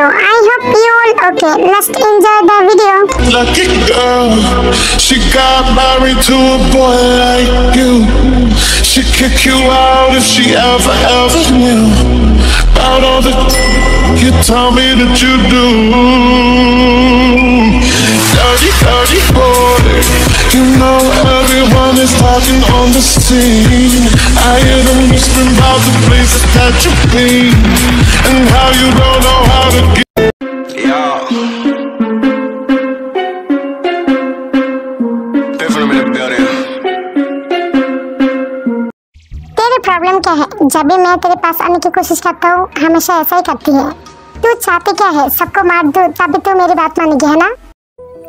video. I hope you all okay. Let's enjoy the video. Lucky girl, she got married to a boy like you. She'd kick you out if she ever knew about all the you tell me that you do. Dirty boy, you know everyone is talking on the scene. I hear them whispering about the places that you've been and how you don't know how to get. तेरी problem क्या है? जब भी मैं तेरे पास आने की कोशिश करता हूँ हमेशा ऐसा ही करती है। तू चाहती क्या है? सबको मार दो तभी तो मेरी बात मानेगी, है ना?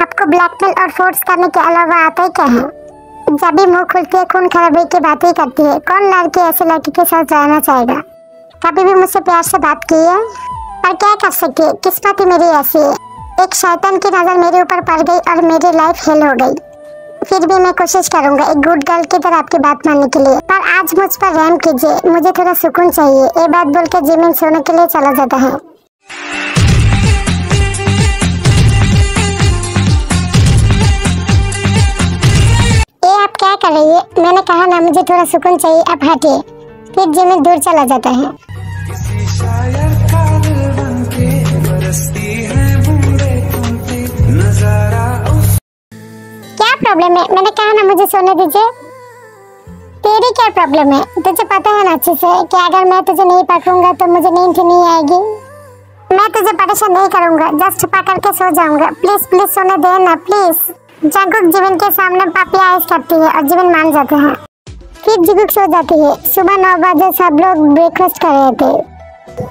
आपको ब्लैकमेल और फोर्स करने के अलावा आता ही क्या है? जब भी मुंह खुलती है खून खराबे की बात ही करती है। कौन लड़की ऐसे लड़की के साथ रहना चाहेगा? कभी भी मुझसे प्यार से बात की है? पर क्या कर सकती है, किस्मत ही मेरी ऐसी है। एक शैतान की नजर मेरे ऊपर पड़ गई और मेरी लाइफ हेल हो गई। फिर भी मैं कोशिश करूंगा एक गुड गर्ल की तरह आपकी बात मानने के लिए, पर आज मुझ पर रहम कीजिए, मुझे थोड़ा सुकून चाहिए। ये बात बोल के जिमिन सोने के लिए चला जाता है। ये आप क्या कर रही है? मैंने कहा ना मुझे थोड़ा सुकून चाहिए, अब हटिए। फिर जिमिन दूर चला जाता है। क्या प्रॉब्लम है? मैंने कहा ना मुझे सोने दीजिए। तेरी क्या प्रॉब्लम है? तुझे पता है ना अच्छे से कि अगर मैं तुझे नहीं पकड़ूंगा तो मुझे नींद नहीं आएगी। मैं तुझे परेशान नहीं करूंगा, जस्ट पकड़ के सो जाऊंगा। प्लीज प्लीज सोने दे ना प्लीज। जंकुक जिमिन के सामने पापी आइस करती है और जिमिन मान जाते हैं। फिर जंकुक सो जाती है। सुबह 9 बजे सब लोग ब्रेकफास्ट कर रहे थे।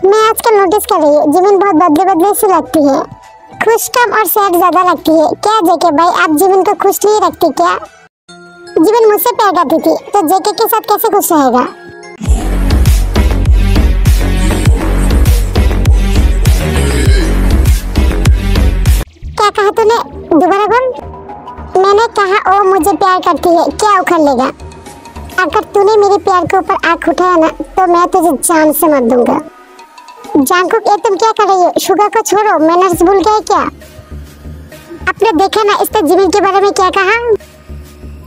मैं आजकल नोटिस कर रही हूँ जिमिन बहुत बदले सी लगती है, खुश कम और सैड ज्यादा लगती है। क्या जेके भाई आप जिमिन को खुश नहीं रखती क्या? जिमिन मुझसे प्यार करती थी तो जेके के साथ कैसे खुश रहेगा? क्या कहा तूने? दोबारा बोल। मैंने कहा ओ मुझे प्यार करती है, क्या उखड़ लेगा? अगर तूने मेरे प्यार के ऊपर आंख उठाया ना तो मैं तुझे जान से मार दूंगा। जंकुक ये तुम क्या कर रही हो? शुगा को छोड़ो, मैनर्स भूल गए क्या? आपने देखा ना इसने जिमिन के बारे में क्या कहा?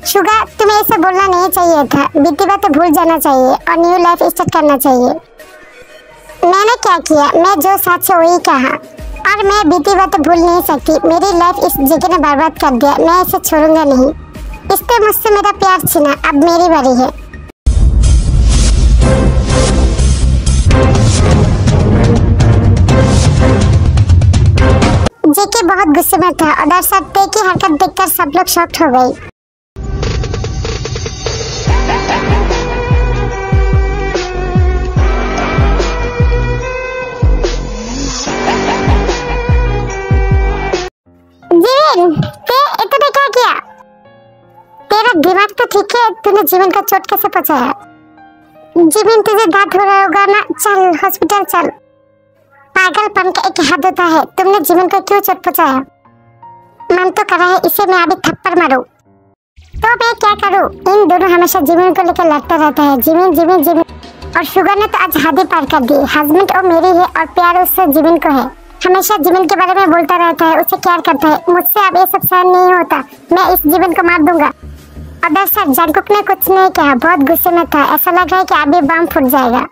शुगा तुम्हें ऐसा बोलना नहीं चाहिए था, बीती बातें भूल जाना चाहिए और न्यू लाइफ स्टार्ट करना चाहिए। मैंने क्या किया? मैं जो सच है वही कहा और मैं बीती बातें भूल नहीं सकती। मेरी लाइफ इस जगह ने बर्बाद कर दिया, मैं इसे छोड़ूंगा नहीं। इसने मुझसे मेरा प्यार छीना, अब मेरी बारी है। जेके बहुत गुस्से में था और दर्शक की हरकत देखकर सब लोग शॉक्ड हो गए। जिमिन इतने क्या किया? तेरा दिमाग तो ठीक है, तूने जिमिन को चोट कैसे पहुंचाया? जिमिन तुझे दर्द हो रहा होगा ना, चल हॉस्पिटल चल। पागलपन का एक हद होता है, तुमने जिमिन को क्यों चोट पहुंचाया? मन तो कर रहा है इसे मैं अभी थप्पड़ मारूं। तो मैं क्या करूं? इन दोनों हमेशा जिमिन को लेकर लड़ता रहता है। जिमिन जिमिन जिमिन और शुगर ने तो आज हद ही पार कर दी। हस्बैंड और मेरी है और प्यार उससे जिमिन को है। हमेशा जिमिन के बारे में बोलता रहता है, उसे प्यार करता है। मुझसे अब ये सब सहन नहीं होता, मैं इस जिमिन को मार दूंगा। और दर्शक जंकुक ने कुछ नहीं कहा, बहुत गुस्से में था। ऐसा लग रहा है कि अभी बम फूट जाएगा।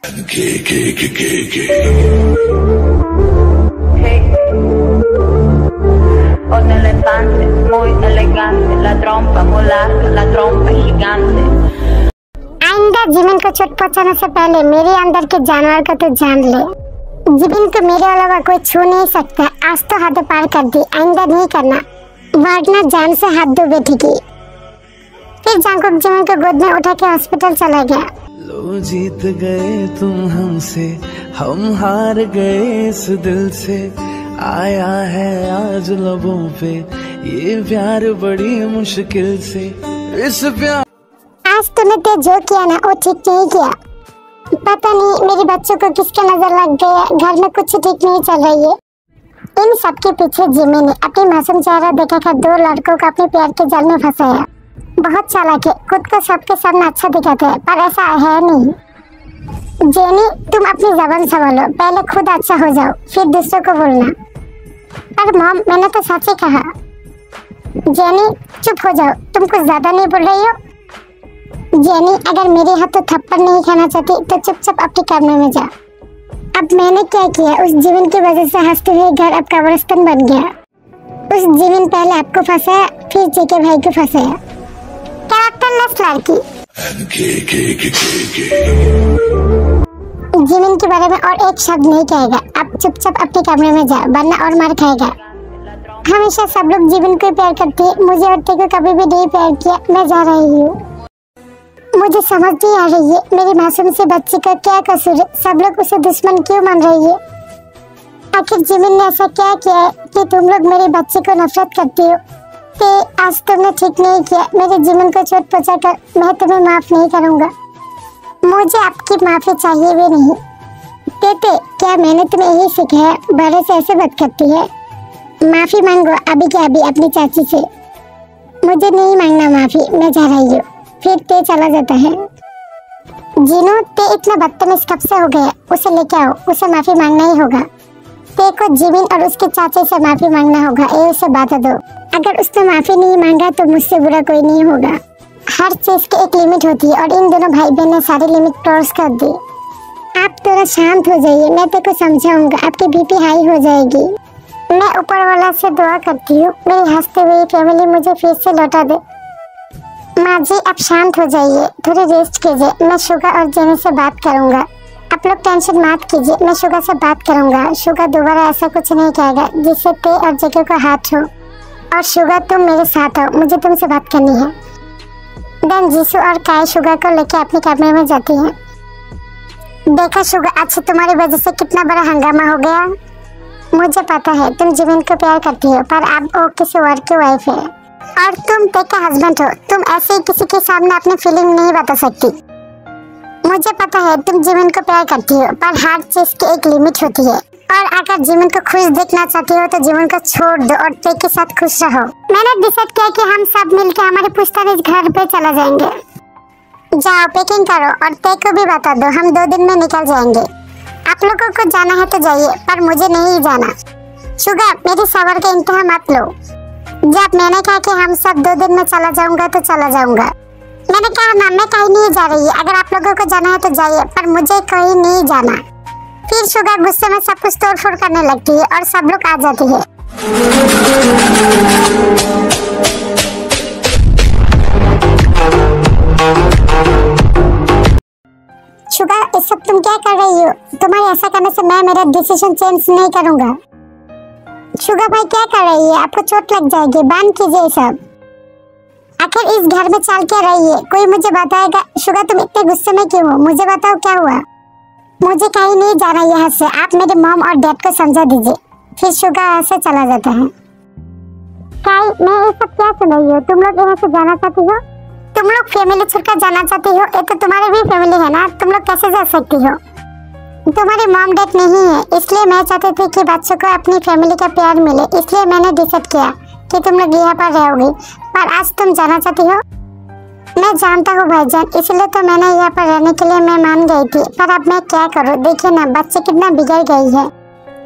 Un elefante muy elegante, la trompa muy larga, la trompa gigante. आइंदा जिमिन को चोट पहुंचाने से पहले मेरे अंदर के जानवर को तो जान ले। जिमिन को मेरे अलावा कोई छू नहीं सकता। आज तो हद पार कर दी, आइंदा नहीं करना वरना जान से हाथ दो बेटी की। फिर जंकुक जिमिन को गोद में उठा के हॉस्पिटल चला गया। लो जीत गए तुम हमसे, हम हार गए इस दिल से। आया है आज लबों पे ये प्यार बड़ी मुश्किल से। इस प्यार आज तूने तो जो किया ना वो ठीक नहीं किया। पता नहीं मेरे बच्चों को किसका नजर लग गया, घर में कुछ ठीक नहीं चल रही है। इन सब के पीछे जिमिन ने अपनी मासूम चेहरा दिखाकर 2 लड़कों को अपने प्यार के जाल में फंसाया। बहुत चालाक है, खुद को सबके सामने अच्छा दिखाते हैं पर ऐसा है नहीं। जेनी तुम अपनी जबान संभालो, पहले खुद अच्छा हो जाओ फिर दूसरों को बोलना। पर मॉम मैंने तो सच ही कहा। जेनी चुप हो जाओ, तुम कुछ ज्यादा नहीं बोल रही हो। जेनी अगर मेरे हाथ तो थप्पड़ नहीं खाना चाहती तो चुपचाप अपने कमरे में जा। अब मैंने क्या किया, उस जीवन की वजह से हंसते हुए घर अब कब्रिस्तान बन गया। उस जीवन पहले आपको फंसाया फिर जेके भाई को फंसाया। कैरेक्टरलेस लड़की। जीवन के बारे में और एक शब्द नहीं कहेगा। अब चुपचाप अपने कमरे में जा वरना और मार खाएगा। हमेशा सब लोग जीवन को प्यार करते हैं, मुझे और तेरे को कभी भी नहीं प्यार किया। मैं जा रही हूँ। मुझे समझ नहीं आ रही है मेरी मासूम सी बच्ची का क्या कसूर है, सब लोग उसे दुश्मन क्यों मान रही है। आखिर जीवन ने ऐसा क्या किया है कि तुम लोग मेरी बच्ची को नफरत करती हो। ते आज तुमने ठीक नहीं किया, मेरे जीवन को चोट पहुंचाकर मैं तुम्हें माफ नहीं करूंगा। मुझे आपकी माफी चाहिए भी नहीं। तेते क्या मैंने तुम्हें यही सिखाया बड़े से ऐसे बात करती है। माफी मांगो अभी के अभी अपनी चाची से। मुझे नहीं मांगना माफी, मैं जा रही हूँ। फिर ते चला जाता है। जीनू ते इतना बदतमीज कब से हो गया, उसे लेके आओ, उसे माफी मांगना ही होगा। ते को जिमिन और उसके चाचे से माफी मांगना होगा, ये उसे बता दो। अगर उसने माफी नहीं मांगा तो मुझसे बुरा कोई नहीं होगा। हर चीज की एक लिमिट होती है और इन दोनों भाई बहन ने सारी लिमिट क्रॉस कर दी। आप थोड़ा शांत हो जाइए, मैं ते को समझाऊंगा, आपकी बीपी हाई हो जाएगी। मैं ऊपर वाला से दुआ करती हूँ मेरी हंसते हुई फैमिली मुझे फिर से लौटा दे। माँ जी आप शांत हो जाइए, थोड़ी रेस्ट कीजिए, मैं शुगा और जेनी से बात करूंगा। आप लोग टेंशन मत कीजिए, मैं शुगा से बात करूंगा। शुगा दोबारा ऐसा कुछ नहीं कहेगा जिससे ते और जेके को हाथ हो। और शुगा तुम मेरे साथ हो, मुझे तुमसे बात करनी है। देन जीसू और काय शुगा को लेके अपने कमरे में जाती हैं। देखा शुगा आज तुम्हारी वजह से कितना बड़ा हंगामा हो गया। मुझे पता है तुम जीवन को प्यार करती हो पर अब वो किसी और की वाइफ है और तुम ते का हस्बैंड हो। तुम ऐसे ही किसी के सामने अपनी फीलिंग नहीं बता सकती। मुझे पता है तुम जीवन को प्यार करती हो पर हर चीज की एक लिमिट होती है। और अगर जीवन को खुश देखना चाहती हो तो जीवन को छोड़ दो और ते के साथ खुश रहो। मैंने डिसाइड किया कि हम सब मिलकर हमारे पुश्तैनी घर पे चला जाएंगे। जाओ पैकिंग करो और ते को भी बता दो, हम 2 दिन में निकल जाएंगे। आप लोगों को जाना है तो जाइए पर मुझे नहीं जाना। शुगा मेरी सबर का इंतहा मत लो। जब मैंने कहा कि हम सब 2 दिन में चला जाऊंगा तो चला जाऊंगा। मैंने कहा ना मैं कहीं नहीं जा रही, अगर आप लोगों को जाना है तो जाइए पर मुझे कहीं नहीं जाना। फिर शुगा गुस्से में सब कुछ तोड़फोड़ करने लगती है और सब लोग आ जाते हैं। शुगा इस सब तुम क्या कर रही हो? तुम्हारे ऐसा करने से मैं मेरा डिसीजन चेंज नहीं करूंगा। शुगा भाई क्या कर रही है? आपको चोट लग जाएगी, बंद कीजिए सब। आखिर इस घर में चल के रही है, कोई मुझे बताएगा। शुगा तुम इतने गुस्से में क्यों हो? मुझे बताओ क्या हुआ। मुझे कहीं नहीं जाना यहाँ से, आप मेरे मॉम और डैड को समझा दीजिए। फिर शुगा यहाँ से चला जाता है। काई मैं ये सब क्या सुन रही हूँ? तुम लोग यहाँ से जाना चाहती हो? तुम लोग फैमिली छोड़कर जाना चाहती हो? ये तो तुम्हारी भी फैमिली है ना, तुम लोग कैसे जा सकती हो? तुम्हारे मॉम डैड नहीं है, इसलिए मैं चाहती थी कि बच्चों को अपनी फैमिली का प्यार मिले, इसलिए मैंने डिसाइड किया कि तुम लोग यहाँ पर रहोगी। पर आज तुम जाना चाहती हो? मैं जानता हूँ भाईजान, इसलिए तो मैंने यहाँ पर रहने के लिए मैं मान गई थी। पर अब मैं क्या करूँ? देखिए ना बच्चे कितना बिगड़ गई है।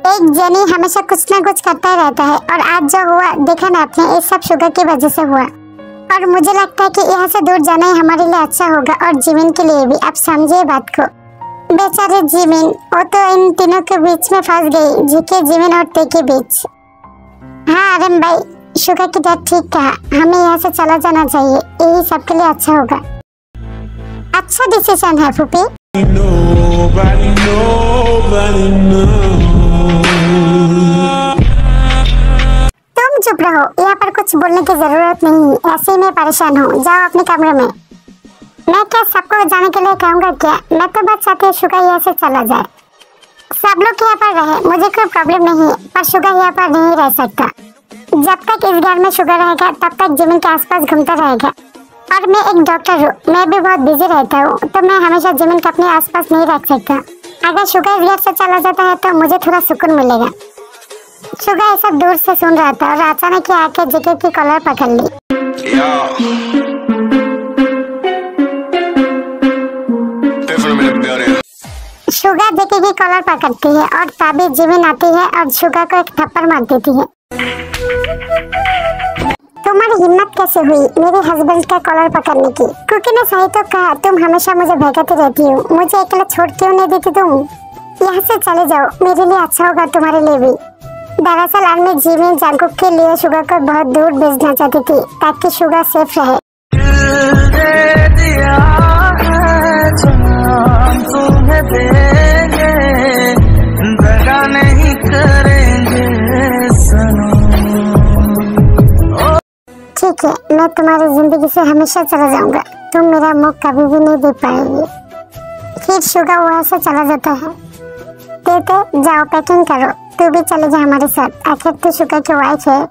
एक जेनी हमेशा कुछ ना कुछ करता ही रहता है और आज जो हुआ देखा ना आपने, ये सब शुगर की वजह से हुआ। और मुझे लगता है कि यहाँ से दूर जाना ही हमारे लिए अच्छा होगा और जीवन के लिए भी। आप समझिए बात को। बेचारे जीवन, वो तो इन तीनों के बीच में फंस गई, झुके जीवन और ते के बीच। हाँ आरम भाई, शुगर की डैड ठीक कहा, हमें यहाँ से चला जाना चाहिए, यही सबके लिए अच्छा होगा। अच्छा डिसीजन है फूफी। तुम चुप रहो, यहाँ पर कुछ बोलने की जरूरत नहीं, ऐसे ही मैं परेशान हूँ। जाओ अपने कमरे में। मैं क्या सबको जाने के लिए कहूँगा क्या? मैं तो बस चाहती हूँ शुगर यहाँ से चला जाए, सब लोग यहाँ पर रहे, मुझे कोई प्रॉब्लम नहीं है। पर शुगर यहाँ पर नहीं रह सकता। जब तक इस घर में शुगर रहेगा तब तक जीवन के आसपास घूमता रहेगा। और मैं एक डॉक्टर हूँ, मैं भी बहुत बिजी रहता हूँ, तो मैं हमेशा जीवन को अपने आसपास नहीं रख सकता। अगर शुगर इस घर से चला जाता है तो मुझे थोड़ा सुकून मिलेगा। शुगर ऐसा दूर से सुन रहा था और अचानक ही आके जेके की कॉलर पकड़ ली। शुगा जेके की कॉलर पकड़ती है और तभी जिमिन आती है और शुगा को एक थप्पड़ मार देती है। तुम्हारी हिम्मत कैसे हुई मेरे हस्बैंड का कॉलर पकड़ने की? कुकी ने सही तो कहा, तुम हमेशा मुझे भगाती रहती हो, मुझे अकेला छोड़ क्यों नहीं देती तुम? यहाँ से चले जाओ, मेरे लिए अच्छा होगा, तुम्हारे लिए भी। दरअसल आर्मी जिमिन जांगकुक के लिए शुगा को बहुत दूर भेजना चाहती थी ताकि शुगा सेफ रहे। ठीक है, मैं तुम्हारी जिंदगी से हमेशा चला जाऊंगा, तुम मेरा मुख कभी भी नहीं देख पाएगी। फिर शुगा वहाँ से चला जाता है। ते जाओ पैकिंग करो, तू भी चले जा हमारे साथ, आखिर तू शुगा की वाइफ है।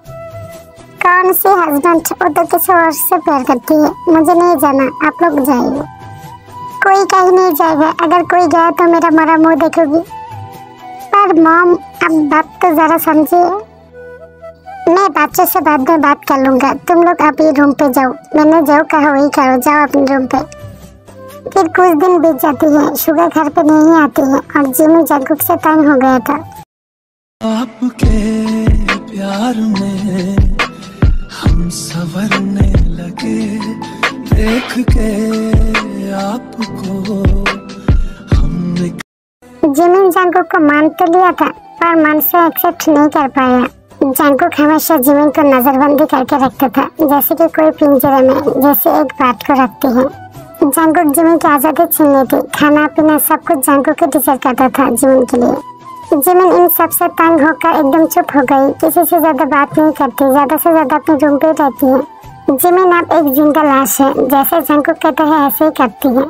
कौन सी हस्बैंड? वो तो किसी और से प्यार करती है, मुझे नहीं जाना, आप लोग जाइए। कोई कहीं नहीं जाएगा, अगर कोई गया तो मेरा मरा मुंह देखोगी। पर मॉम अब बात तो जरा समझिए, मैं बच्चों से बाद में बात कर लूंगा, तुम लोग अभी रूम पे जाओ, मैंने जो कहा वही करो, जाओ अपने रूम पे। फिर कुछ दिन बीत जाती है, शुगा घर पे नहीं आती है और जिमिन जांगकुक से तंग हो गया था। आपके प्यार में हम संवरने लगे, देख के आपको हमने। जिमिन जांगकुक को मान तो लिया था पर मन से एक्सेप्ट नहीं कर पाया। जांगकुक हमेशा जिमिन को नजरबंदी करके रखता था, जैसे कि कोई पिंजरे में जैसे एक बात को रखते हैं। जांगकुक जिमिन की आजादी छीन ली थी, खाना पीना सब कुछ जांगकुक ही डिसाइड करता था जिमिन के लिए। जिमिन इन सबसे तंग होकर एकदम चुप हो गई, किसी से ज्यादा बात नहीं करती, ज्यादा से ज्यादा अपने रूम पे रहती है। जिमिन अब एक जिंदा लाश है, जैसे जांगकुक कहते हैं ऐसे ही करती है।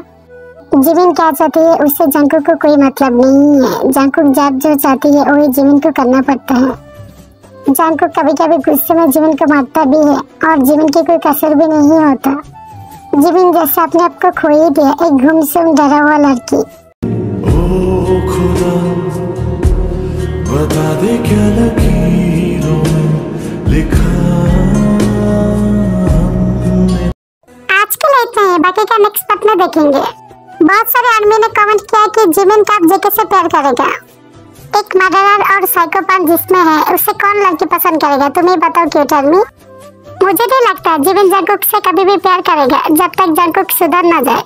जिमिन क्या चाहती है उससे जांगकुक को कोई मतलब नहीं है, जांगकुक जब जो चाहती है वही जिमिन को करना पड़ता है। जांगकुक कभी कभी गुस्से में जिमिन को मारता भी है और जिमिन की कोई कसर भी नहीं होता। जिमिन जैसे अपने आप को खो ही दिया, एक गुमसुम डरा हुआ लड़की। ओ खुदा बता दे क्या लकीरों में लिखा। आज के लिए इतना ही, बाकी का नेक्स्ट पार्ट में देखेंगे। बहुत सारे आदमी ने कमेंट किया कि जिमिन कब जेके से प्यार करेगा। एक मर्डरर और साइकोपैथ जिसमें है उससे कौन लड़की पसंद करेगा, तुम ही बताओ क्यूट आदमी। मुझे नहीं लगता जिमिन जांगकुक से कभी भी प्यार करेगा जब तक जांगकुक सुधर ना जाए।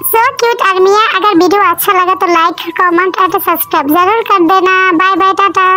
सो क्यूट आर्मिया, अगर वीडियो अच्छा लगा तो लाइक, कमेंट और सब्सक्राइब जरूर कर देना। Bye bye, Tata.